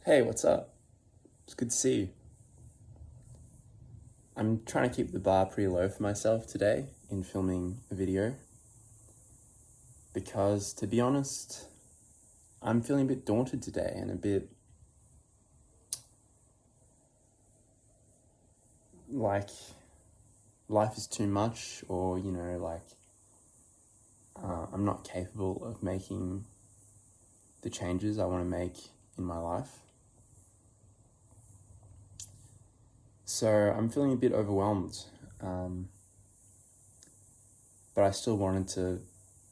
Hey, what's up? It's good to see you. I'm trying to keep the bar pretty low for myself today in filming a video because, to be honest, I'm feeling a bit daunted today and a bit like life is too much, or, I'm not capable of making the changes I want to make in my life. So I'm feeling a bit overwhelmed, but I still wanted to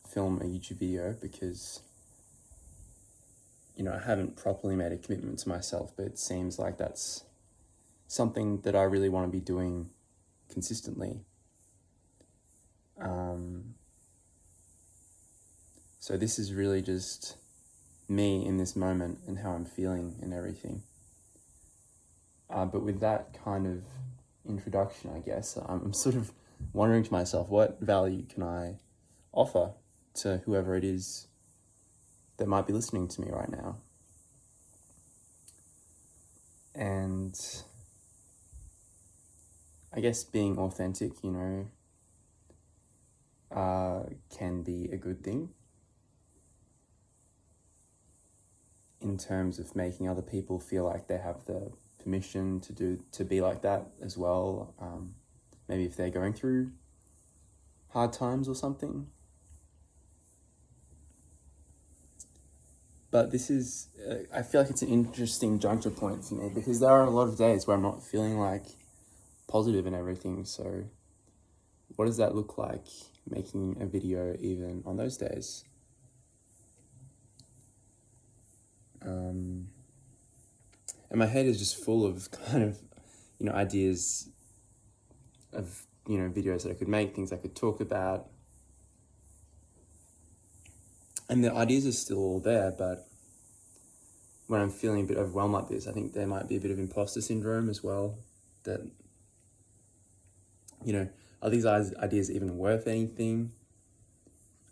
film a YouTube video because, I haven't properly made a commitment to myself, but it seems like that's something that I really want to be doing consistently. So this is really just me in this moment and how I'm feeling and everything. But with that kind of introduction, I guess, I'm sort of wondering to myself, what value can I offer to whoever it is that might be listening to me right now? And I guess being authentic, can be a good thing in terms of making other people feel like they have the permission to be like that as well. Maybe if they're going through hard times or something. But this is, I feel like it's an interesting juncture point for me because there are a lot of days where I'm not feeling like positive and everything. So what does that look like, making a video even on those days? And my head is just full of kind of, ideas of, videos that I could make, things I could talk about. And the ideas are still all there, but when I'm feeling a bit overwhelmed like this, I think there might be a bit of imposter syndrome as well. That, are these ideas even worth anything?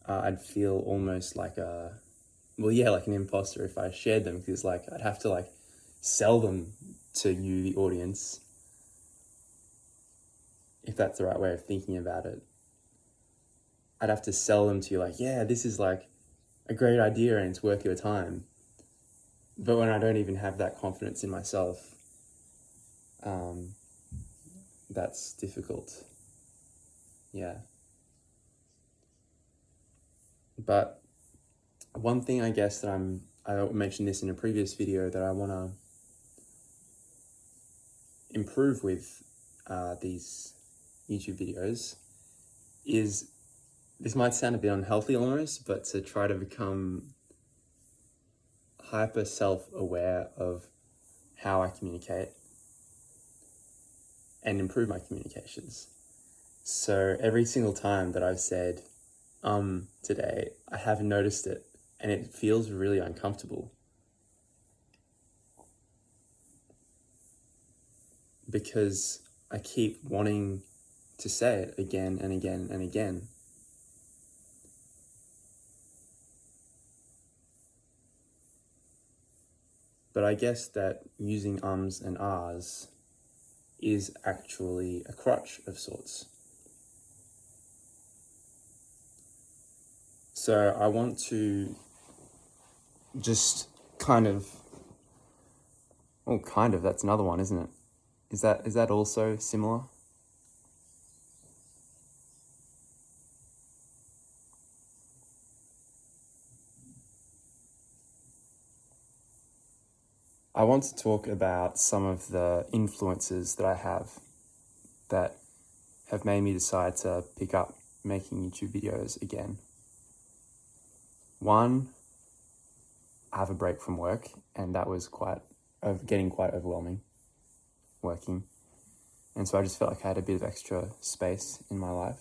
I'd feel almost like like an imposter if I shared them, because I'd have to sell them to you, the audience, if that's the right way of thinking about it. I'd have to sell them to you yeah, this is a great idea and it's worth your time. But when I don't even have that confidence in myself, that's difficult. Yeah. But one thing I guess that I mentioned this in a previous video that I want to improve with these YouTube videos is, this might sound a bit unhealthy almost, but to try to become hyper self-aware of how I communicate and improve my communications. So every single time that I've said today, I have noticed it and it feels really uncomfortable because I keep wanting to say it again and again and again. But I guess that using ums and ahs is actually a crutch of sorts. So I want to just that's another one, isn't it? Is that also similar? I want to talk about some of the influences that I have that have made me decide to pick up making YouTube videos again. One, I have a break from work, and that was getting quite overwhelming, working. And so I just felt like I had a bit of extra space in my life.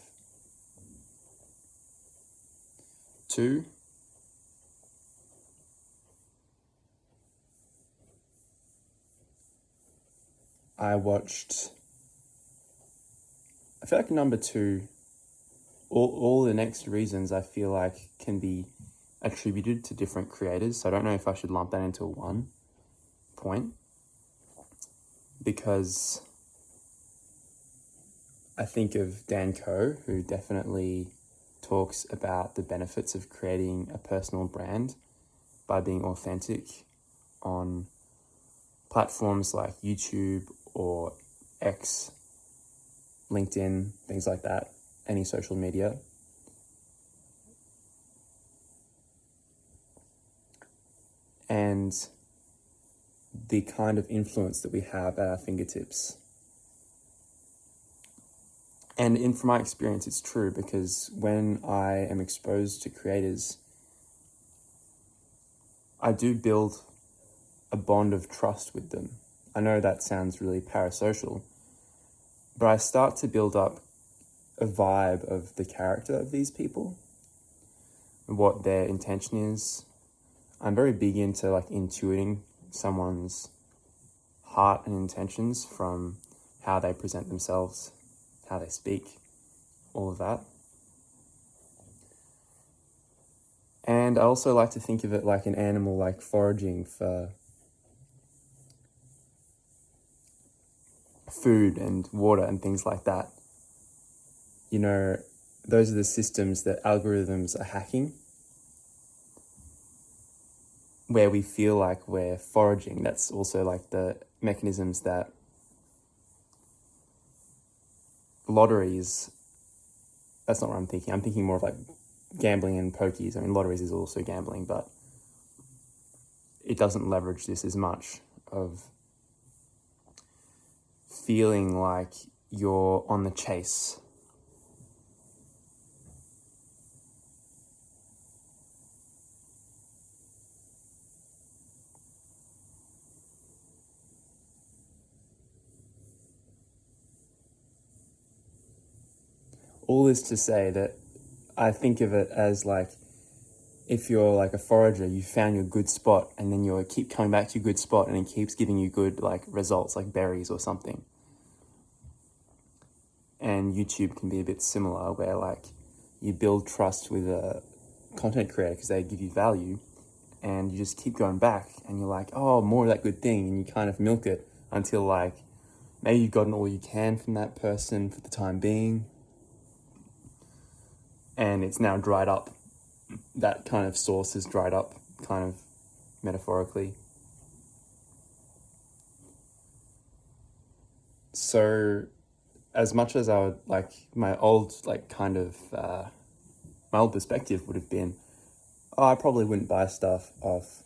Two, I feel like number two, all the next reasons I feel like can be attributed to different creators. So I don't know if I should lump that into one. point, because I think of Dan Coe, who definitely talks about the benefits of creating a personal brand by being authentic on platforms like YouTube or X, LinkedIn, things like that, any social media. And the kind of influence that we have at our fingertips. And from my experience, it's true, because when I am exposed to creators, I do build a bond of trust with them. I know that sounds really parasocial, but I start to build up a vibe of the character of these people, what their intention is. I'm very big into intuiting someone's heart and intentions from how they present themselves, how they speak, all of that. And I also like to think of it like an animal, like foraging for food and water and things like that. You know, those are the systems that algorithms are hacking, where we feel like we're foraging. That's also like the mechanisms that lotteries, that's not what I'm thinking. I'm thinking more of like gambling and pokies. I mean, lotteries is also gambling, but it doesn't leverage this as much, of feeling like you're on the chase. All this to say that I think of it as like, if you're like a forager, you found your good spot, and then you keep coming back to your good spot, and it keeps giving you good like results, like berries or something. And YouTube can be a bit similar, where like you build trust with a content creator because they give you value, and you just keep going back, and you're like, oh, more of that good thing, and you kind of milk it until like maybe you've gotten all you can from that person for the time being, and it's now dried up. That kind of source is dried up, kind of metaphorically. So as much as I would like, my old perspective would have been, oh, I probably wouldn't buy stuff off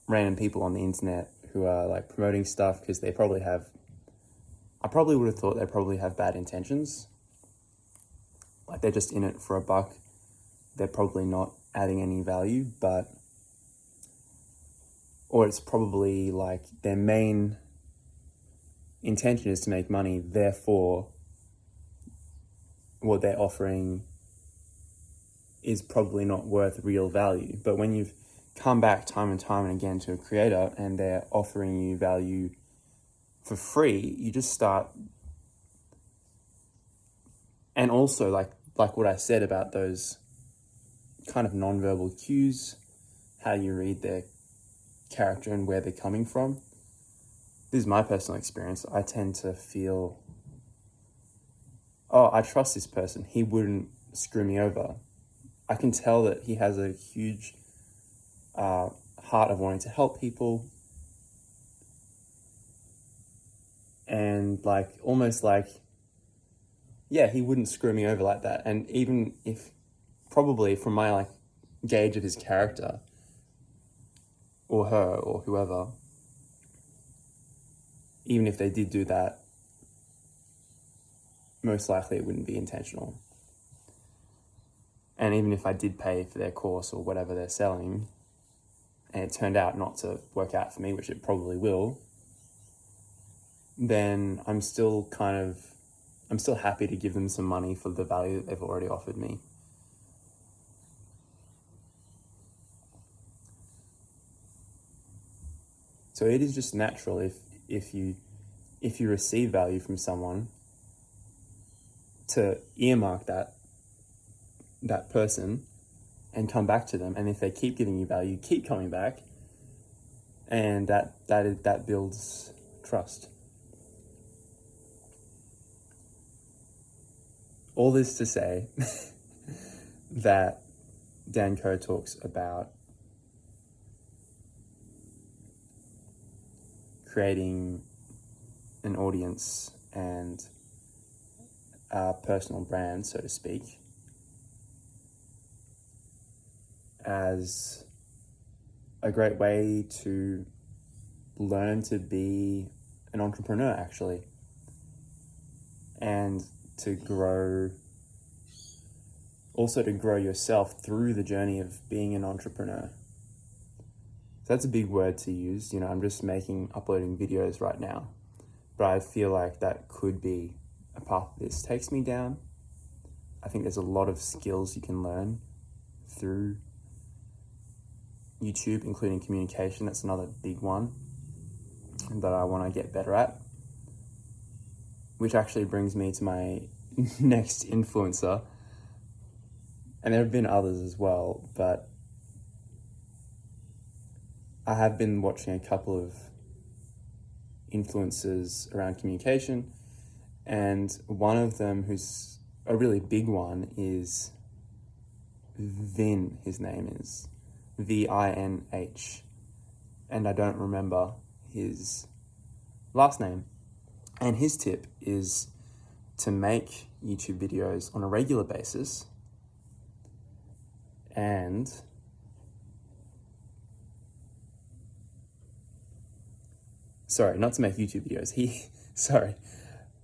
random people on the internet who are like promoting stuff, because I probably would have thought they probably have bad intentions. Like, they're just in it for a buck. They're probably not adding any value, or it's probably like their main intention is to make money, therefore what they're offering is probably not worth real value. But when you've come back time and time and again to a creator and they're offering you value for free, you just start. And also like what I said about those kind of non-verbal cues, how you read their character and where they're coming from. This is my personal experience. I tend to feel, oh, I trust this person. He wouldn't screw me over. I can tell that he has a huge heart of wanting to help people. And like, almost like, yeah, he wouldn't screw me over like that. And even if, probably from my like gauge of his character, or her, or whoever, even if they did do that, most likely it wouldn't be intentional. And even if I did pay for their course or whatever they're selling, and it turned out not to work out for me, which it probably will, then I'm still happy to give them some money for the value that they've already offered me. So it is just natural, if you receive value from someone, to earmark that person and come back to them. And if they keep giving you value, keep coming back, And that builds trust. All this to say that Dan Coe talks about creating an audience and a personal brand, so to speak, as a great way to learn to be an entrepreneur, actually, and to grow yourself through the journey of being an entrepreneur. So that's a big word to use. I'm just uploading videos right now, but I feel like that could be a path this takes me down. I think there's a lot of skills you can learn through YouTube, including communication. That's another big one that I want to get better at, which actually brings me to my next influencer. And there have been others as well, but I have been watching a couple of influencers around communication, and one of them, who's a really big one, is Vin. His name is Vinh, and I don't remember his last name. And his tip is to make YouTube videos on a regular basis and not to make YouTube videos.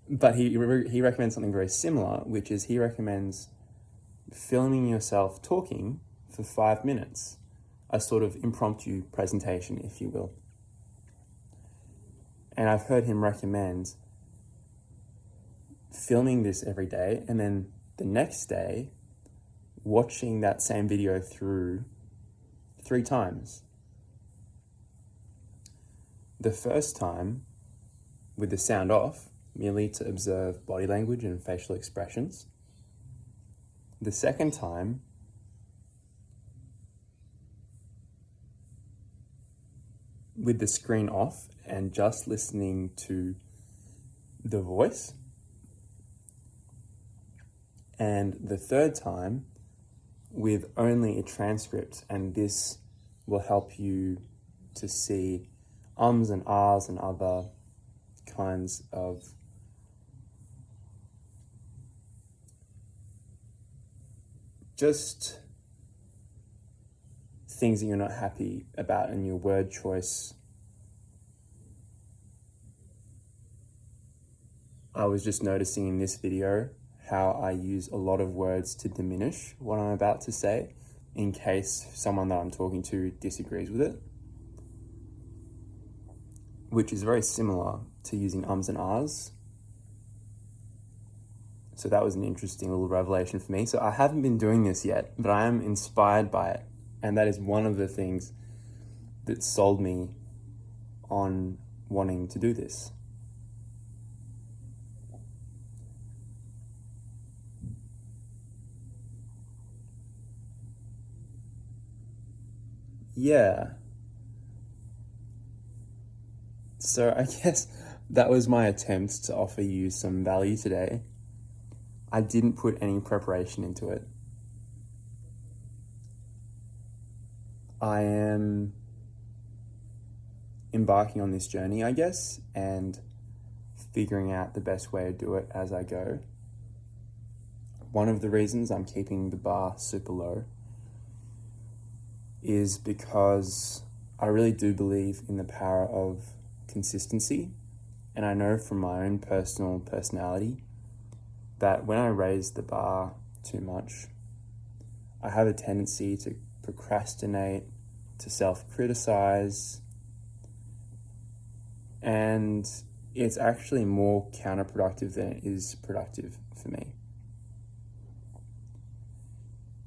But he recommends something very similar, which is he recommends filming yourself talking for 5 minutes, a sort of impromptu presentation, if you will. And I've heard him recommend filming this every day, and then the next day watching that same video through 3 times. The first time with the sound off, merely to observe body language and facial expressions. The second time with the screen off and just listening to the voice. And the third time with only a transcript, and this will help you to see ums and ahs and other kinds of just things that you're not happy about in your word choice. I was just noticing in this video how I use a lot of words to diminish what I'm about to say in case someone that I'm talking to disagrees with it, which is very similar to using ums and ahs. So that was an interesting little revelation for me. So I haven't been doing this yet, but I am inspired by it. And that is one of the things that sold me on wanting to do this. Yeah. So I guess that was my attempt to offer you some value today. I didn't put any preparation into it. I am embarking on this journey, I guess, and figuring out the best way to do it as I go. One of the reasons I'm keeping the bar super low is because I really do believe in the power of consistency. And I know from my own personal personality that when I raise the bar too much, I have a tendency to procrastinate, to self-criticize, and it's actually more counterproductive than it is productive for me.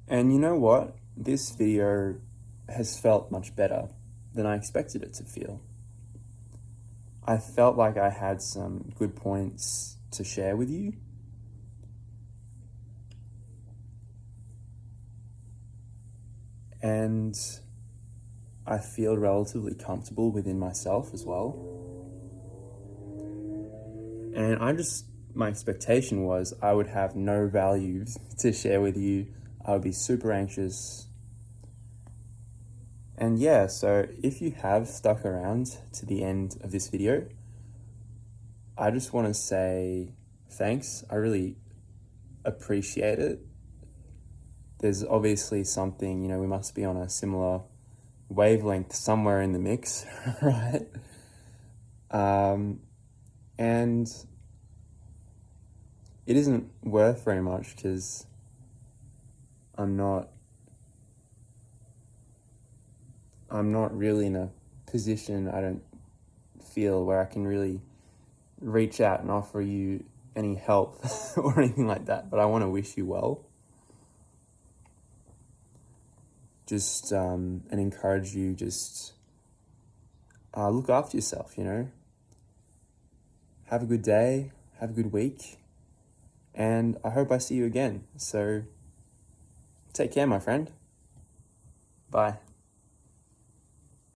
And you know what? This video has felt much better than I expected it to feel. I felt like I had some good points to share with you. And I feel relatively comfortable within myself as well. And my expectation was I would have no value to share with you. I would be super anxious. And yeah, so if you have stuck around to the end of this video, I just want to say thanks. I really appreciate it. There's obviously something, we must be on a similar wavelength somewhere in the mix, right? And it isn't worth very much because I'm not really in a position, I don't feel, where I can really reach out and offer you any help or anything like that, but I want to wish you well. Just and encourage you, just look after yourself, Have a good day, have a good week, and I hope I see you again. So take care, my friend. Bye.